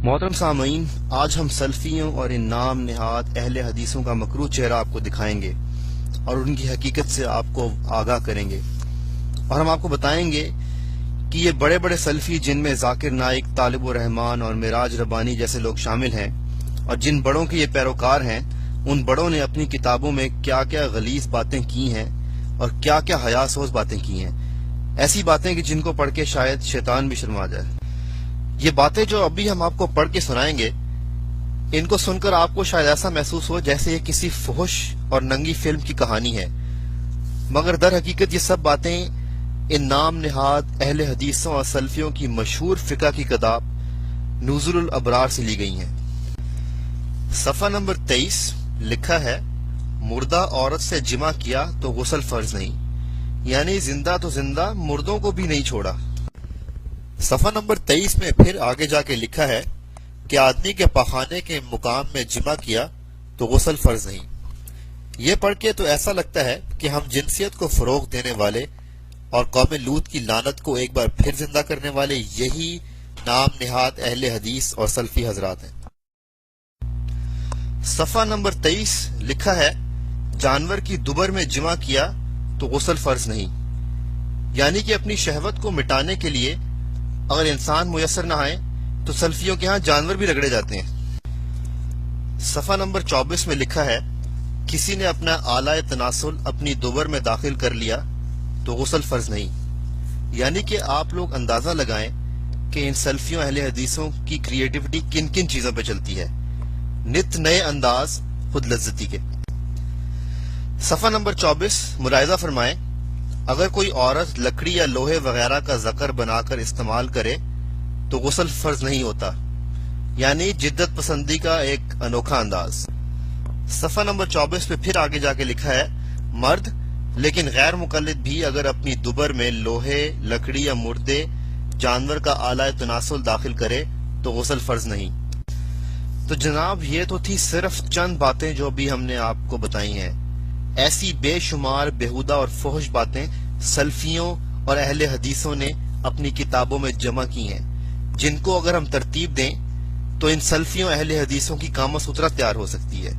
मोहतरम सामीन, आज हम सल्फियों और इन नाम निहाद अहले हदीसों का मकरू चेहरा आपको दिखाएंगे और उनकी हकीकत से आपको आगाह करेंगे। और हम आपको बताएंगे कि ये बड़े बड़े सल्फी जिनमें जाकिर नाइक, तालिबुर रहमान और मिराज रब्बानी जैसे लोग शामिल हैं, और जिन बड़ों के ये पैरोकार हैं, उन बड़ों ने अपनी किताबों में क्या क्या गलीज बातें की हैं और क्या क्या हयासोस बातें की हैं। ऐसी बातें कि जिनको पढ़ के शायद शैतान भी शर्मा जाए। ये बातें जो अभी हम आपको पढ़ के सुनाएंगे, इनको सुनकर आपको शायद ऐसा महसूस हो जैसे ये किसी फुहश और नंगी फिल्म की कहानी है, मगर दर हकीकत ये सब बातें इन नाम निहाद अहले हदीसों और सल्फियों की मशहूर फिका की किताब नुज़ुलुल अबरार से ली गई हैं। सफ़ा नंबर 23 लिखा है, मुर्दा औरत से जिमा किया तो गुस्ल फर्ज नहीं, यानी जिंदा तो जिंदा, मुर्दों को भी नहीं छोड़ा। सफ़ा नंबर 23 में फिर आगे जाके लिखा है कि आदमी के पखाने के मुकाम में जिमा किया तो गुस्ल फर्ज नहीं। ये पढ़ के तो ऐसा लगता है कि हम जिनसियत को फरोग देने वाले और कौम लूत की लानत को एक बार फिर जिंदा करने वाले यही नाम निहाद अहले हदीस और सल्फी हजरात हैं। सफ़ा नंबर 23 लिखा है, जानवर की दुबर में जिमा किया तो गुस्ल फर्ज नहीं, यानी कि अपनी शहवत को मिटाने के लिए अगर इंसान मुयसर न आए तो सल्फियों के यहाँ जानवर भी रगड़े जाते हैं। सफ़ा नंबर 24 में लिखा है, किसी ने अपना आला तनासुल अपनी दुबर में दाखिल कर लिया तो गुस्ल फर्ज नहीं, यानी कि आप लोग अंदाजा लगाएं कि इन सल्फियों अहले हदीसों की क्रिएटिविटी किन किन चीजों पे चलती है, नित नए अंदाज खुद लज्जती के। सफ़ा नंबर 24 मुलाहिजा फरमाएं, अगर कोई औरत लकड़ी या लोहे वगैरह का जकर बनाकर इस्तेमाल करे तो गुस्ल फर्ज नहीं होता, यानी जिद्दत पसंदी का एक अनोखा अंदाज। सफ़ा नंबर 24 पे फिर आगे जाके लिखा है, मर्द लेकिन गैर मुकल्लिद भी अगर अपनी दुबर में लोहे, लकड़ी या मुर्दे जानवर का आला तनासुल दाखिल करे तो गुस्ल फर्ज नहीं। तो जनाब, ये तो थी सिर्फ चंद बातें जो भी हमने आपको बताई हैं। ऐसी बेशुमार बेहुदा और फुहश बातें सल्फियों और अहले हदीसों ने अपनी किताबों में जमा की हैं, जिनको अगर हम तरतीब दें तो इन सल्फियों अहले हदीसों की कामा सूत्रा तैयार हो सकती है।